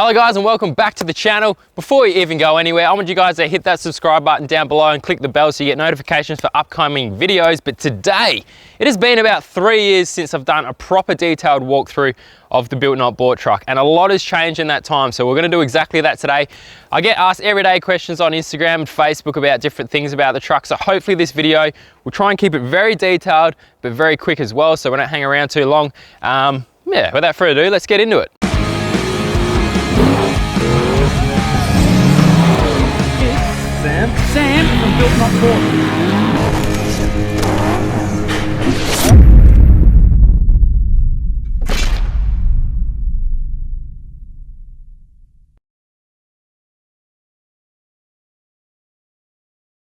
Hello guys and welcome back to the channel. Before you even go anywhere, I want you guys to hit that subscribe button down below and click the bell so you get notifications for upcoming videos. But today, it has been about 3 years since I've done a proper detailed walkthrough of the Built Not Bought truck, and a lot has changed in that time, so we're going to do exactly that today. I get asked everyday questions on Instagram and Facebook about different things about the truck, so hopefully this video will try and keep it very detailed but very quick as well, so we don't hang around too long. Yeah, without further ado, let's get into it. Sam from Built Not Bought.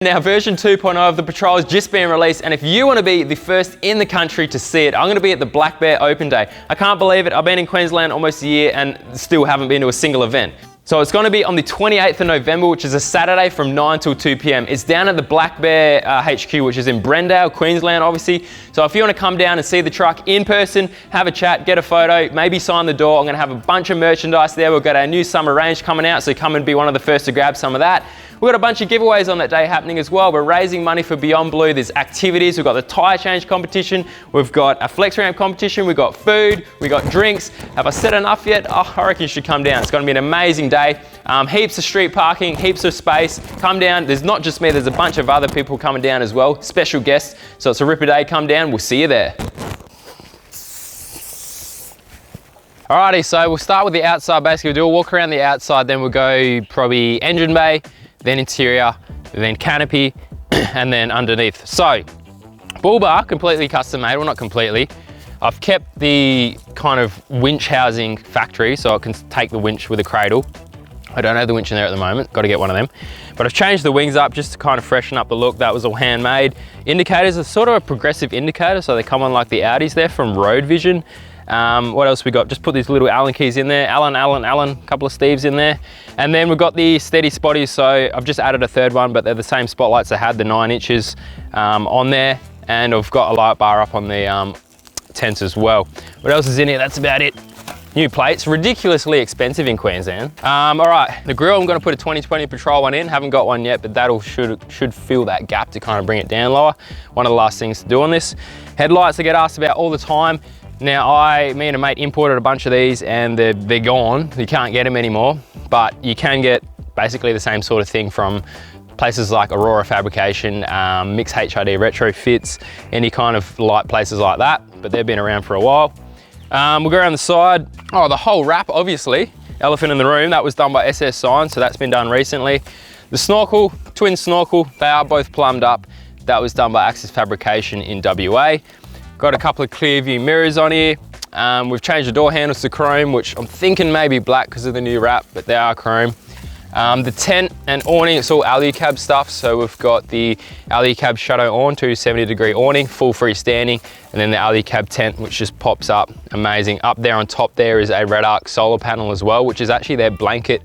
Now version 2.0 of the Patrol has just been released, and if you want to be the first in the country to see it, I'm going to be at the BNB Open Day. I can't believe it, I've been in Queensland almost a year and still haven't been to a single event. So it's going to be on the 28th of November, which is a Saturday from 9 till 2 p.m. It's down at the BNB HQ, which is in Brendale, Queensland, obviously. So if you want to come down and see the truck in person, have a chat, get a photo, maybe sign the door. I'm going to have a bunch of merchandise there. We've got our new summer range coming out, so come and be one of the first to grab some of that. We've got a bunch of giveaways on that day happening as well. We're raising money for Beyond Blue. There's activities. We've got the tyre change competition. We've got a flex ramp competition. We've got food. We've got drinks. Have I said enough yet? Oh, I reckon you should come down. It's going to be an amazing day. Heaps of street parking, heaps of space. Come down. There's not just me. There's a bunch of other people coming down as well. Special guests. So it's a ripper day. Come down. We'll see you there. Alrighty, so we'll start with the outside. Basically, we'll do a walk around the outside. Then we'll go probably engine bay, then interior, then canopy, and then underneath. So, bull bar, completely custom made, well not completely. I've kept the kind of winch housing factory so I can take the winch with a cradle. I don't have the winch in there at the moment, got to get one of them. But I've changed the wings up just to kind of freshen up the look. That was all handmade. Indicators are sort of a progressive indicator, so they come on like the Audis there from Road Vision. What else we got? Just put these little Allen keys in there. Allen, a couple of Steves in there. And then we've got the steady spotties. So I've just added a third one, but they're the same spotlights I had, the 9 inches on there. And I've got a light bar up on the tents as well. What else is in here? That's about it. New plates, ridiculously expensive in Queensland. All right, the grille, I'm gonna put a 2020 Patrol one in. Haven't got one yet, but that'll should fill that gap to kind of bring it down lower. One of the last things to do on this. Headlights I get asked about all the time. Now me and a mate imported a bunch of these and they're gone. You can't get them anymore, but you can get basically the same sort of thing from places like Aurora Fabrication, Mix HID Retrofits, any kind of light places like that, but they've been around for a while. We'll go around the side. Oh, the whole wrap, obviously. Elephant in the room, that was done by SS Sign, so that's been done recently. The snorkel, twin snorkel, they are both plumbed up. That was done by Axis Fabrication in WA. Got a couple of clear view mirrors on here. We've changed the door handles to chrome, which I'm thinking maybe black because of the new wrap, but they are chrome. The tent and awning, it's all Alu-Cab stuff. So we've got the Alu-Cab Shadow On 270-degree awning, full freestanding, and then the Alu-Cab tent, which just pops up, amazing. Up there on top there is a Red Arc solar panel as well, which is actually their blanket,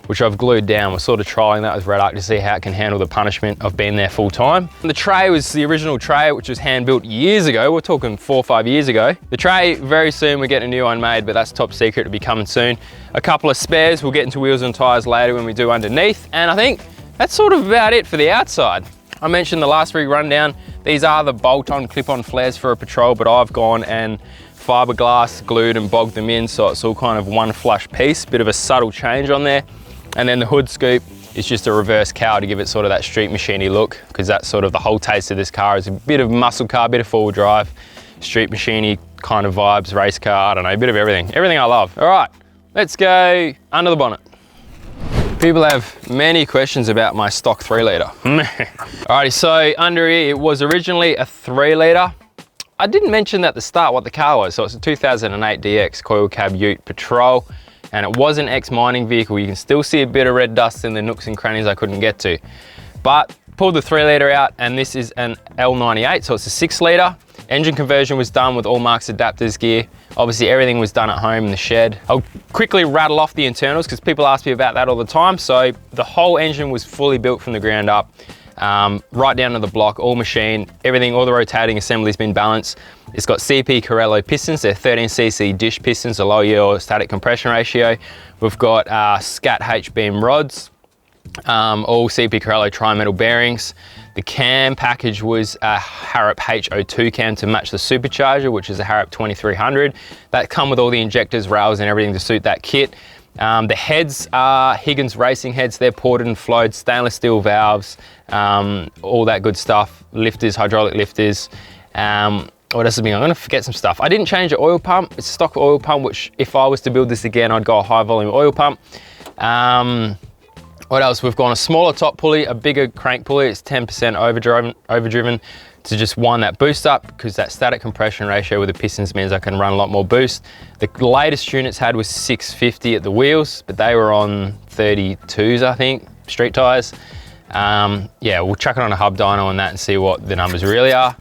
which I've glued down. We're sort of trialing that with Red Arc to see how it can handle the punishment of being there full time. The tray was the original tray, which was hand built years ago. We're talking 4 or 5 years ago. The tray, very soon we're getting a new one made, but that's top secret to be coming soon. A couple of spares, we'll get into wheels and tires later when we do underneath. And I think that's sort of about it for the outside. I mentioned the last rig rundown. These are the bolt-on clip-on flares for a Patrol, but I've gone and fiberglass glued and bogged them in, so it's all kind of one flush piece, bit of a subtle change on there. And then the hood scoop is just a reverse cowl to give it sort of that street machiney look, because that's sort of the whole taste of this car is a bit of muscle car, bit of four-wheel drive, street machiney kind of vibes, race car, I don't know, a bit of everything. Everything I love. All right, let's go under the bonnet. People have many questions about my stock 3-litre. Alrighty, so under here, it was originally a 3-litre. I didn't mention at the start what the car was. So it's a 2008 DX coil cab ute Patrol, and it was an ex-mining vehicle. You can still see a bit of red dust in the nooks and crannies I couldn't get to. But pulled the 3-litre out, and this is an L98, so it's a 6-litre. Engine conversion was done with all Marks adapters gear. Obviously everything was done at home in the shed. I'll quickly rattle off the internals because people ask me about that all the time. So the whole engine was fully built from the ground up, right down to the block, all machine, everything, all the rotating assembly's been balanced. It's got CP Corello pistons. They're 13cc dish pistons, a low yield static compression ratio. We've got Scat H-beam rods, all CP Corello tri-metal bearings. The cam package was a Harrop H02 cam to match the supercharger, which is a Harrop 2300. That come with all the injectors, rails and everything to suit that kit. The heads are Higgins racing heads. They're ported and flowed, stainless steel valves, all that good stuff. Lifters, hydraulic lifters. What else is being? I'm gonna forget some stuff. I didn't change the oil pump. It's a stock oil pump, which if I was to build this again, I'd go a high volume oil pump. What else? We've gone a smaller top pulley, a bigger crank pulley. It's 10% overdriven to just wind that boost up, because that static compression ratio with the pistons means I can run a lot more boost. The latest tune it's had was 650 at the wheels, but they were on 32s, I think, street tires. Yeah, we'll chuck it on a hub dyno on that and see what the numbers really are.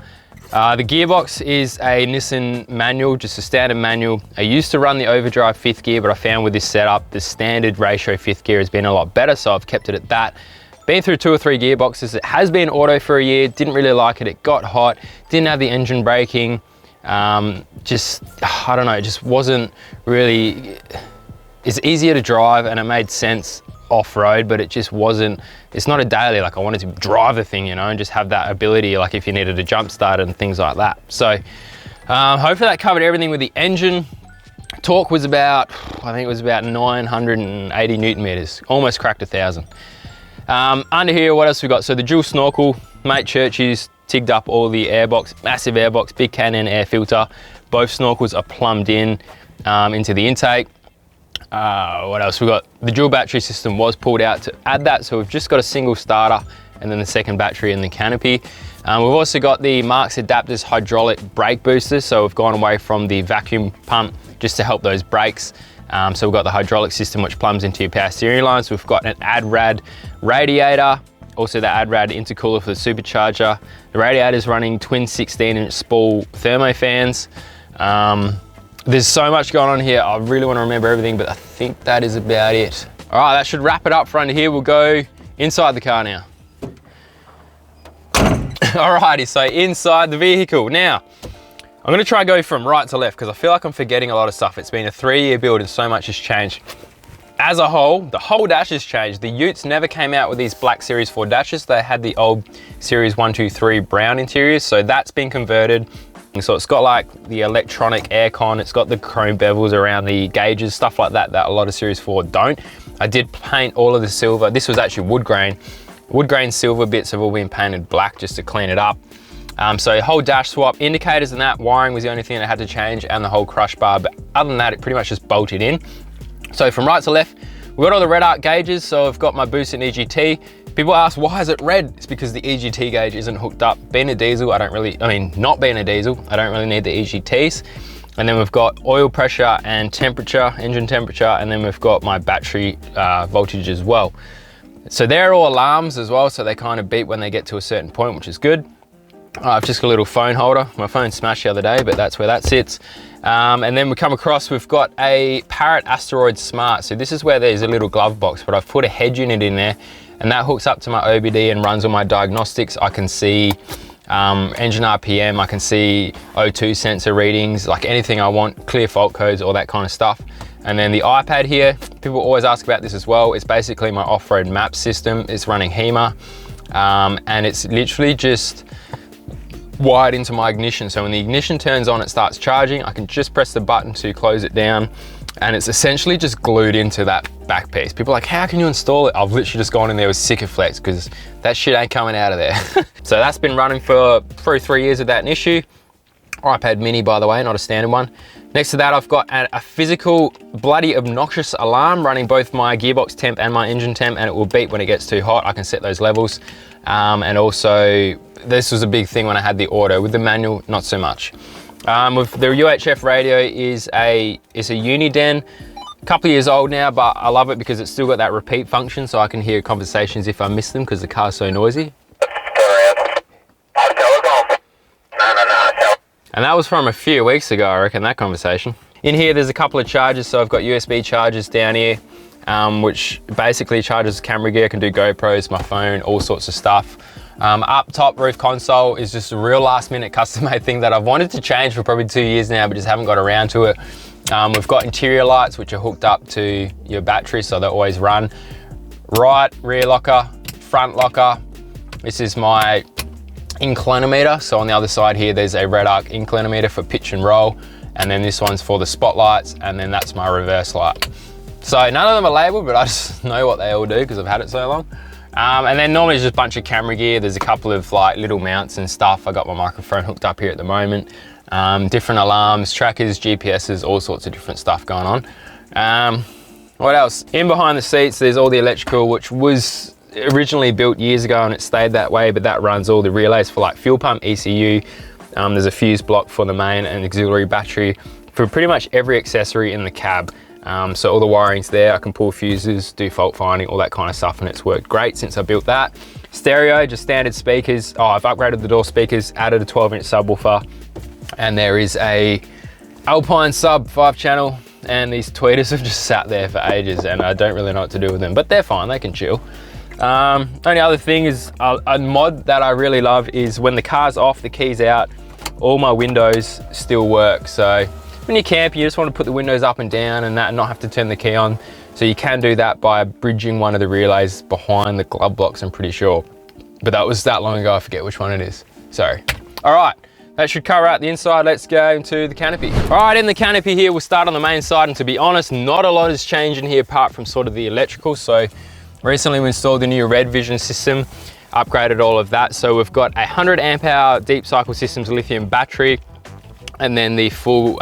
The gearbox is a Nissan manual, just a standard manual. I used to run the overdrive 5th gear, but I found with this setup, the standard ratio 5th gear has been a lot better, so I've kept it at that. Been through 2 or 3 gearboxes. It has been auto for a year, didn't really like it. It got hot, didn't have the engine braking. Just, I don't know, it just wasn't really, it's easier to drive and it made sense off-road, but it just wasn't, it's not a daily, like I wanted to drive the thing, you know, and just have that ability, like if you needed a jump start and things like that. So hopefully that covered everything with the engine. Torque was about, I think it was about 980 Newton meters, almost cracked 1,000. Under here, what else we got? So the dual snorkel, mate Churchy's tigged up all the airbox, massive airbox, big Canon air filter. Both snorkels are plumbed in into the intake. What else we got? The dual battery system was pulled out to add that, so we've just got a single starter and then the second battery in the Canopy. We've also got the Marks Adapters hydraulic brake boosters, so we've gone away from the vacuum pump just to help those brakes. So we've got the hydraulic system which plumbs into your power steering lines. We've got an AdRad radiator, also the AdRad intercooler for the supercharger. The radiator is running twin 16-inch spool thermo fans. There's so much going on here. I really want to remember everything, but I think that is about it. All right, that should wrap it up for under here. We'll go inside the car now. Alrighty, so inside the vehicle. Now, I'm gonna try and go from right to left because I feel like I'm forgetting a lot of stuff. It's been a 3-year build and so much has changed. As a whole, the whole dash has changed. The Utes never came out with these black Series 4 dashes. They had the old Series 1, 2, 3 brown interiors, so that's been converted. So it's got like the electronic aircon, it's got the chrome bevels around the gauges, stuff like that, that a lot of Series 4 don't. I did paint all of the silver. This was actually wood grain. Wood grain silver bits have all been painted black just to clean it up. So whole dash swap, indicators and that, wiring was the only thing that had to change, and the whole crush bar, but other than that, it pretty much just bolted in. So from right to left, we've got all the red arc gauges, so I've got my boost and EGT. People ask, why is it red? It's because the EGT gauge isn't hooked up. Being a diesel, not being a diesel, I don't really need the EGTs. And then we've got oil pressure and temperature, engine temperature, and then we've got my battery voltage as well. So they're all alarms as well, so they kind of beep when they get to a certain point, which is good. I've just got a little phone holder. My phone smashed the other day, but that's where that sits. And then we come across, we've got a Parrot Asteroid Smart. So this is where there's a little glove box, but I've put a head unit in there, and that hooks up to my OBD and runs all my diagnostics. I can see engine RPM, I can see O2 sensor readings, like anything I want, clear fault codes, all that kind of stuff. And then the iPad here, people always ask about this as well. It's basically my off-road map system. It's running HEMA, and it's literally just wired into my ignition. So when the ignition turns on, it starts charging. I can just press the button to close it down, and it's essentially just glued into that back piece. People are like, how can you install it? I've literally just gone in there with Sikaflex because that shit ain't coming out of there. So that's been running for 3 years without an issue. iPad mini, by the way, not a standard one. Next to that, I've got a physical bloody obnoxious alarm running both my gearbox temp and my engine temp, and it will beep when it gets too hot. I can set those levels. And also, this was a big thing when I had the auto. With the manual, not so much. With the UHF radio is a Uniden. A couple of years old now, but I love it because it's still got that repeat function, so I can hear conversations if I miss them because the car's so noisy. And that was from a few weeks ago, I reckon, that conversation. In here, there's a couple of chargers. So I've got USB chargers down here, which basically charges camera gear. I can do GoPros, my phone, all sorts of stuff. Up top roof console is just a real last minute custom made thing that I've wanted to change for probably 2 years now, but just haven't got around to it. We've got interior lights which are hooked up to your battery, so they always run. Right rear locker, front locker. This is my inclinometer. So on the other side here, there's a red arc inclinometer for pitch and roll. And then this one's for the spotlights. And then that's my reverse light. So none of them are labeled, but I just know what they all do because I've had it so long. And then normally it's just a bunch of camera gear. There's a couple of like little mounts and stuff. I got my microphone hooked up here at the moment. Different alarms, trackers, GPSs, all sorts of different stuff going on. What else? In behind the seats, there's all the electrical, which was originally built years ago and it stayed that way, but that runs all the relays for like fuel pump, ECU. There's a fuse block for the main and auxiliary battery for pretty much every accessory in the cab. So all the wiring's there. I can pull fuses, do fault finding, all that kind of stuff, and it's worked great since I built that. Stereo, just standard speakers. Oh, I've upgraded the door speakers, added a 12-inch subwoofer, and there is a Alpine sub 5-channel, and these tweeters have just sat there for ages and I don't really know what to do with them, but they're fine, they can chill. Only other thing is a mod that I really love is when the car's off, the key's out, all my windows still work. So when you camp, you just want to put the windows up and down and that and not have to turn the key on. So you can do that by bridging one of the relays behind the glove box, I'm pretty sure. But that was that long ago, I forget which one it is. Sorry. All right, that should cover out the inside. Let's go into the canopy. All right, in the canopy here, we'll start on the main side. And to be honest, not a lot has changed in here apart from sort of the electrical. So recently we installed the new Red Vision system, upgraded all of that. So we've got a 100 amp hour Deep Cycle Systems lithium battery, and then the full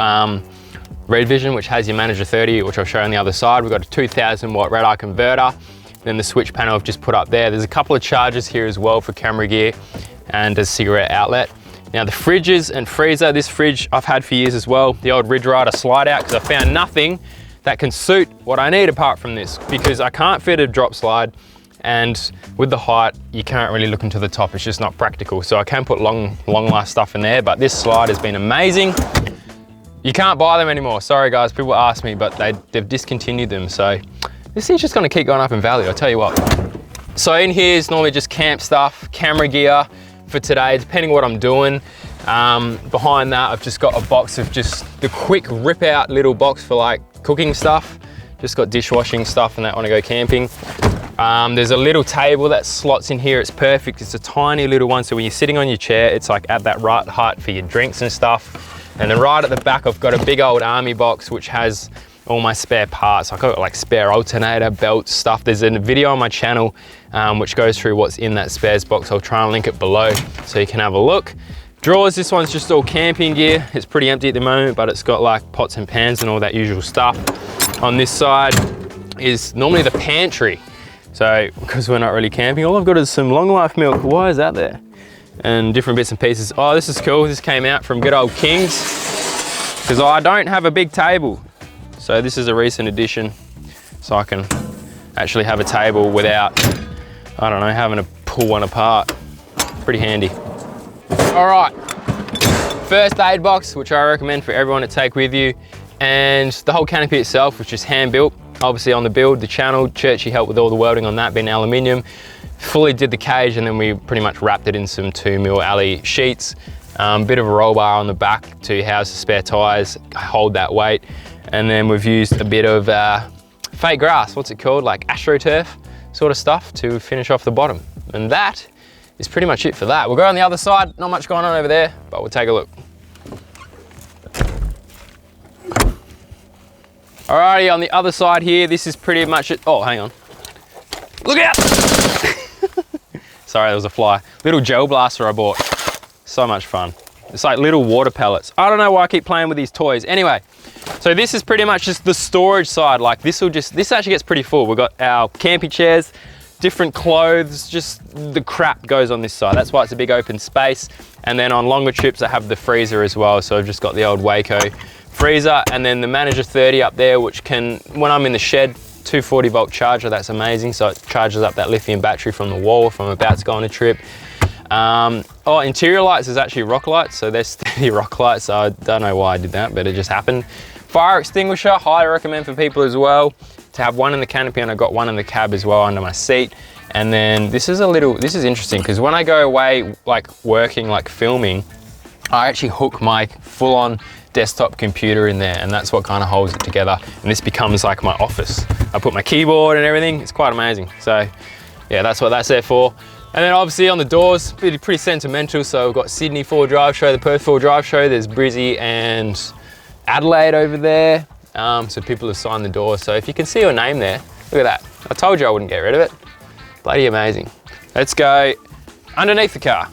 Red Vision, which has your Manager 30, which I'll show on the other side. We've got a 2000 watt red eye converter, then the switch panel I've just put up there. There's a couple of chargers here as well for camera gear and a cigarette outlet. Now the fridges and freezer, this fridge I've had for years as well, the old Ridge Rider slide out, because I found nothing that can suit what I need apart from this, because I can't fit a drop slide, and with the height you can't really look into the top, it's just not practical. So I can put long life stuff in there, but this slide has been amazing. You can't buy them anymore, sorry guys, people ask me, but they've discontinued them. So this thing's just gonna keep going up in value, I'll tell you what. So in here is normally just camp stuff, camera gear for today, depending what I'm doing. Behind that, I've just got a box of just the quick rip out little box for like cooking stuff. Just got dishwashing stuff and that when I go camping. There's a little table that slots in here, it's perfect. It's a tiny little one, so when you're sitting on your chair, it's like at that right height for your drinks and stuff. And then right at the back, I've got a big old army box, which has all my spare parts. I've got like spare alternator, belts, stuff. There's a video on my channel which goes through what's in that spares box. I'll try and link it below so you can have a look. Drawers, this one's just all camping gear. It's pretty empty at the moment, but it's got like pots and pans and all that usual stuff. On this side is normally the pantry. So because we're not really camping, all I've got is some long life milk. Why is that there? And different bits and pieces. Oh, this is cool. This came out from good old King's, because I don't have a big table. So this is a recent addition. So I can actually have a table without, I don't know, having to pull one apart. Pretty handy. All right, first aid box, which I recommend for everyone to take with you. And the whole canopy itself, which is hand built. Obviously on the build, the channel, Churchy helped with all the welding on that, being aluminium. Fully did the cage, and then we pretty much wrapped it in some 2mm alley sheets. Bit of a roll bar on the back to house the spare tires, hold that weight. And then we've used a bit of fake grass, what's it called? Like AstroTurf sort of stuff to finish off the bottom. And that is pretty much it for that. We'll go on the other side, not much going on over there, but we'll take a look. Alrighty, on the other side here, this is pretty much it. Oh, hang on. Look out! Sorry, there was a fly. Little gel blaster I bought. So much fun. It's like little water pellets. I don't know why I keep playing with these toys. Anyway, so this is pretty much just the storage side. Like this actually gets pretty full. We've got our camping chairs, different clothes, just the crap goes on this side. That's why it's a big open space. And then on longer trips, I have the freezer as well. So I've just got the old Waco freezer, and then the Manager 30 up there, which can, when I'm in the shed, 240 volt charger, that's amazing. So it charges up that lithium battery from the wall if I'm about to go on a trip. Oh, interior lights is actually rock lights, so they're steady rock lights. So I don't know why I did that, but it just happened. Fire extinguisher, highly recommend for people as well. to have one in the canopy, and I got one in the cab as well under my seat. And then this is interesting because when I go away, like working, like filming, I actually hook my full-on desktop computer in there, and that's what kind of holds it together. And this becomes like my office. I put my keyboard and everything. It's quite amazing. So yeah, that's what that's there for. And then obviously on the doors, pretty sentimental. So we've got Sydney 4 Drive Show, the Perth 4 Drive Show. There's Brizzy and Adelaide over there. So people have signed the doors. So if you can see your name there, look at that. I told you I wouldn't get rid of it. Bloody amazing. Let's go underneath the car.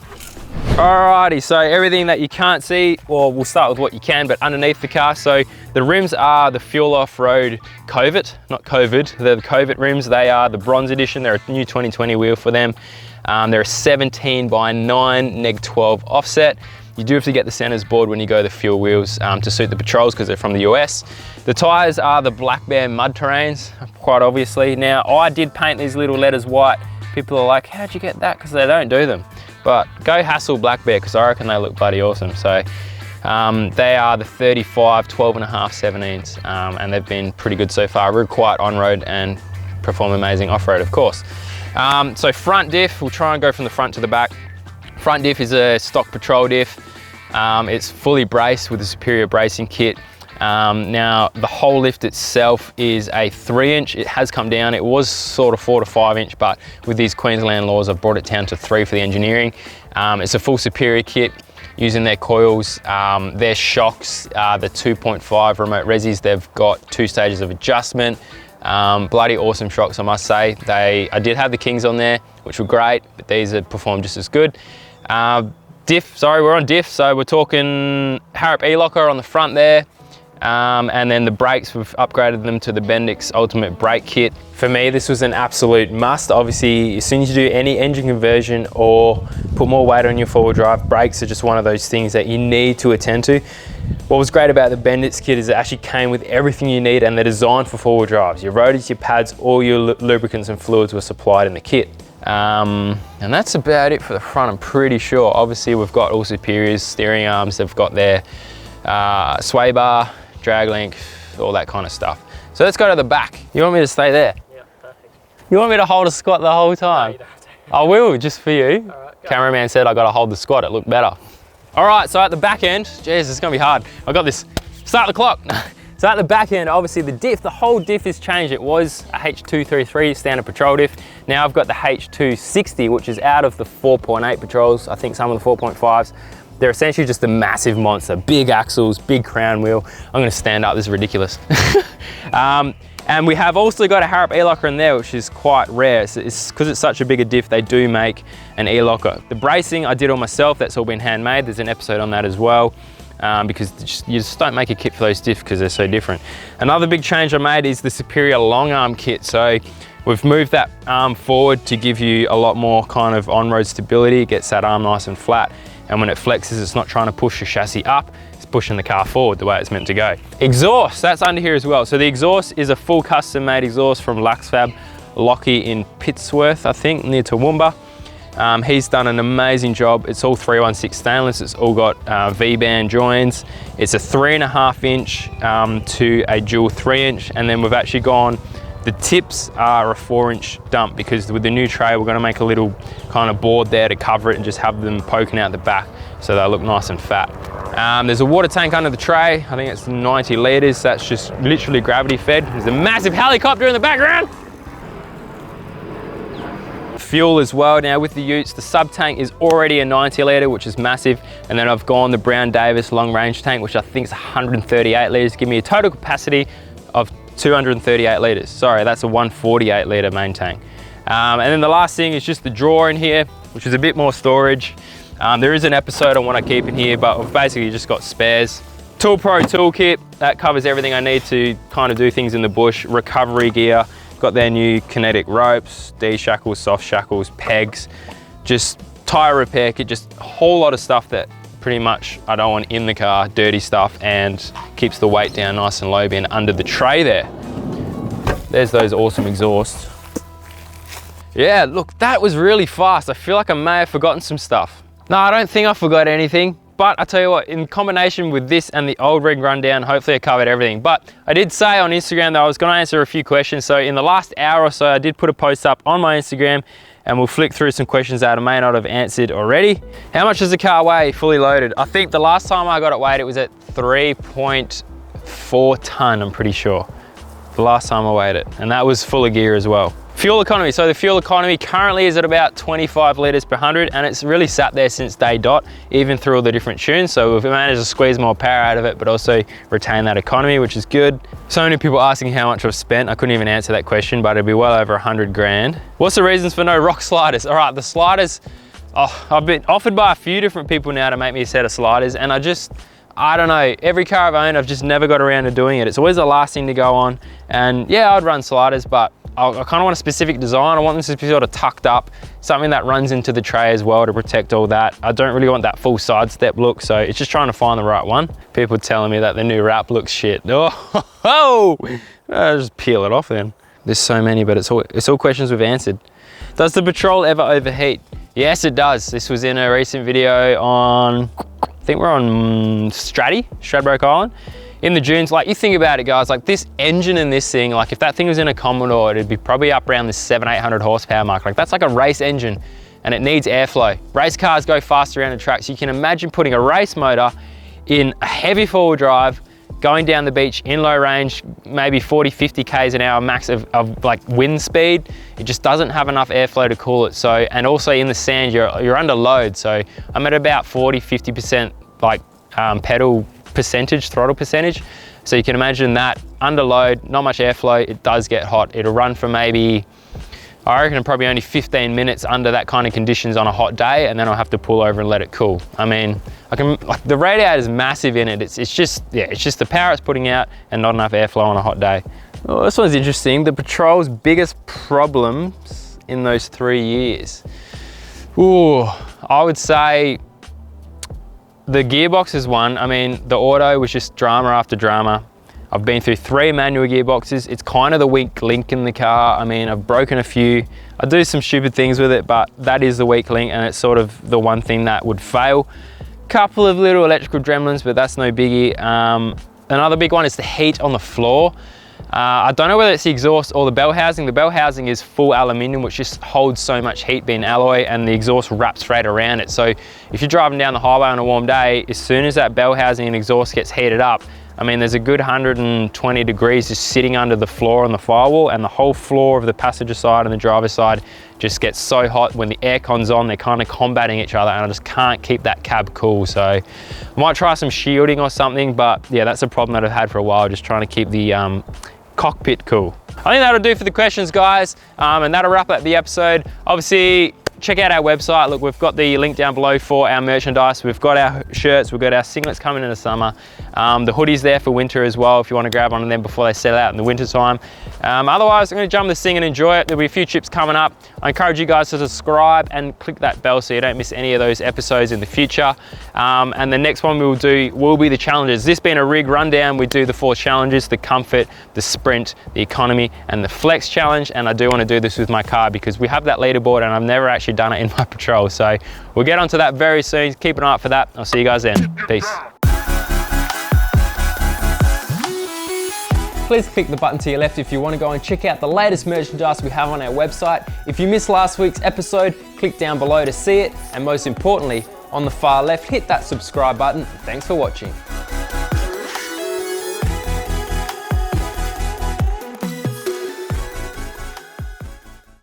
Alrighty, so everything that you can't see, well, we'll start with what you can, but underneath the car. So the rims are the Fuel Off-Road Covert, not COVID, they're the Covert rims. They are the bronze edition. They're a new 2020 wheel for them. They're a 17 by 9 neg 12 offset. You do have to get the centers board when you go the fuel wheels to suit the patrols because they're from the US. The tires are the Black Bear mud terrains, quite obviously. Now, I did paint these little letters white. People are like, how'd you get that? Because they don't do them. But go hassle Black Bear because I reckon they look bloody awesome. So they are the 35 12.5 17s and they've been pretty good so far. Real quiet on road and perform amazing off road, of course. So front diff, we'll try and go from the front to the back. Front diff is a stock patrol diff. It's fully braced with a superior bracing kit. Now the whole lift itself is a 3-inch. It has come down. It was sort of 4 to 5 inch, but with these Queensland laws, I've brought it down to 3 for the engineering. It's a full superior kit using their coils, their shocks, the 2.5 remote resis. They've got 2 stages of adjustment. Bloody awesome shocks, I must say. I did have the Kings on there, which were great, but these have performed just as good. Diff, sorry, we're on diff, so we're talking Harrop E-Locker on the front there. And then the brakes, we've upgraded them to the Bendix Ultimate Brake Kit. For me, this was an absolute must. Obviously, as soon as you do any engine conversion or put more weight on your four-wheel drive, brakes are just one of those things that you need to attend to. What was great about the Bendix kit is it actually came with everything you need, and they're designed for four-wheel drives. Your rotors, your pads, all your lubricants and fluids were supplied in the kit. And that's about it for the front, I'm pretty sure. Obviously, we've got all superiors, steering arms, they've got their sway bar, drag length, all that kind of stuff. So let's go to the back. You want me to stay there? Yeah, perfect. You want me to hold a squat the whole time? No, you don't have to. I will, just for you. All right, cameraman said I got to hold the squat, it looked better. All right, so at the back end, geez, it's gonna be hard. I got this, start the clock. So at the back end, obviously the diff, the whole diff has changed. It was a H233 standard patrol diff. Now I've got the H260, which is out of the 4.8 patrols. I think some of the 4.5s. They're essentially just a massive monster, big axles, big crown wheel. I'm gonna stand up, this is ridiculous. And we have also got a Harrop E-Locker in there, which is quite rare. It's because it's such a bigger diff, they do make an E-Locker. The bracing, I did all myself, that's all been handmade. There's an episode on that as well, because you just don't make a kit for those diff because they're so different. Another big change I made is the superior long arm kit. So we've moved that arm forward to give you a lot more kind of on-road stability. It gets that arm nice and flat. And when it flexes, it's not trying to push the chassis up, it's pushing the car forward the way it's meant to go. Exhaust, that's under here as well. So the exhaust is a full custom made exhaust from Laxfab Lockie in Pittsworth, I think, near Toowoomba. He's done an amazing job. It's all 316 stainless, it's all got V-band joins. It's a 3.5 inch to a dual 3-inch, and then we've actually gone, the tips are a 4-inch dump because with the new tray, we're gonna make a little kind of board there to cover it and just have them poking out the back so they look nice and fat. There's a water tank under the tray. I think it's 90 litres. That's just literally gravity fed. There's a massive helicopter in the background. Fuel as well. Now with the Utes, the sub tank is already a 90 litre, which is massive. And then I've gone the Brown Davis long range tank, which I think is 138 litres, give me a total capacity of 238 litres. Sorry, that's a 148 litre main tank. And then the last thing is just the drawer in here, which is a bit more storage. There is an episode on what I keep in here, but I've basically just got spares. Tool Pro toolkit, that covers everything I need to kind of do things in the bush. Recovery gear, got their new kinetic ropes, D-shackles, soft shackles, pegs, just tyre repair kit, just a whole lot of stuff that pretty much I don't want in the car, dirty stuff, and keeps the weight down nice and low being under the tray there. There's those awesome exhausts. Yeah, look, that was really fast. I feel like I may have forgotten some stuff. No, I don't think I forgot anything. But I tell you what, in combination with this and the old rig rundown, hopefully I covered everything. But I did say on Instagram that I was gonna answer a few questions. So in the last hour or so, I did put a post up on my Instagram and we'll flick through some questions that I may not have answered already. How much does the car weigh fully loaded? I think the last time I got it weighed, it was at 3.4 ton, I'm pretty sure. The last time I weighed it, and that was full of gear as well. Fuel economy, so the fuel economy currently is at about 25 litres per 100, and it's really sat there since day dot, even through all the different tunes. So we've managed to squeeze more power out of it, but also retain that economy, which is good. So many people asking how much I've spent. I couldn't even answer that question, but it'd be well over 100 grand. What's the reasons for no rock sliders? All right, the sliders, I've been offered by a few different people now to make me a set of sliders, and I don't know, every car I've owned, I've just never got around to doing it. It's always the last thing to go on. And yeah, I'd run sliders, but I kind of want a specific design. I want this to be sort of tucked up, something that runs into the tray as well to protect all that. I don't really want that full sidestep look, so it's just trying to find the right one. People telling me that the new wrap looks shit. Oh, I'll just peel it off then. There's so many, but it's all questions we've answered. Does the Patrol ever overheat? Yes, it does. This was in a recent video on, I think we're on Stradbroke Island. In the dunes, like you think about it guys, like this engine in this thing, like if that thing was in a Commodore, it'd be probably up around the 700-800 horsepower mark. Like that's like a race engine and it needs airflow. Race cars go faster around the track. So you can imagine putting a race motor in a heavy four-wheel drive, going down the beach in low range, maybe 40, 50 Ks an hour max of like wind speed. It just doesn't have enough airflow to cool it. So, and also in the sand, you're under load. So I'm at about 40, 50% like pedal percentage, throttle percentage. So you can imagine that under load, not much airflow, it does get hot. It'll run for maybe, I reckon probably only 15 minutes under that kind of conditions on a hot day, and then I'll have to pull over and let it cool. I mean, like the radiator is massive in it. It's just the power it's putting out and not enough airflow on a hot day. Well, this one's interesting. The Patrol's biggest problems in those 3 years. Ooh, I would say the gearbox is one. I mean, the auto was just drama after drama. I've been through 3 manual gearboxes. It's kind of the weak link in the car. I mean, I've broken a few. I do some stupid things with it, but that is the weak link, and it's sort of the one thing that would fail. Couple of little electrical gremlins, but that's no biggie. Another big one is the heat on the floor. I don't know whether it's the exhaust or the bell housing. The bell housing is full aluminium, which just holds so much heat being alloy, and the exhaust wraps straight around it. So if you're driving down the highway on a warm day, as soon as that bell housing and exhaust gets heated up, I mean, there's a good 120 degrees just sitting under the floor on the firewall, and the whole floor of the passenger side and the driver's side just gets so hot. When the aircon's on, they're kind of combating each other, and I just can't keep that cab cool. So I might try some shielding or something, but yeah, that's a problem that I've had for a while, just trying to keep the cockpit cool. I think that'll do for the questions, guys, and that'll wrap up the episode. Obviously, check out our website. Look, we've got the link down below for our merchandise. We've got our shirts, we've got our singlets coming in the summer. The hoodies there for winter as well, if you want to grab one of them before they sell out in the winter time. Otherwise, I'm going to jump this thing and enjoy it. There'll be a few chips coming up. I encourage you guys to subscribe and click that bell so you don't miss any of those episodes in the future. And the next one we will do will be the challenges. This being a rig rundown, we do the 4 challenges: the comfort, the sprint, the economy, and the flex challenge. And I do want to do this with my car because we have that leaderboard and I've never actually done it in my Patrol. So we'll get onto that very soon. Keep an eye out for that. I'll see you guys then. Peace. Please click the button to your left if you want to go and check out the latest merchandise we have on our website. If you missed last week's episode, click down below to see it. And most importantly, on the far left, hit that subscribe button. Thanks for watching.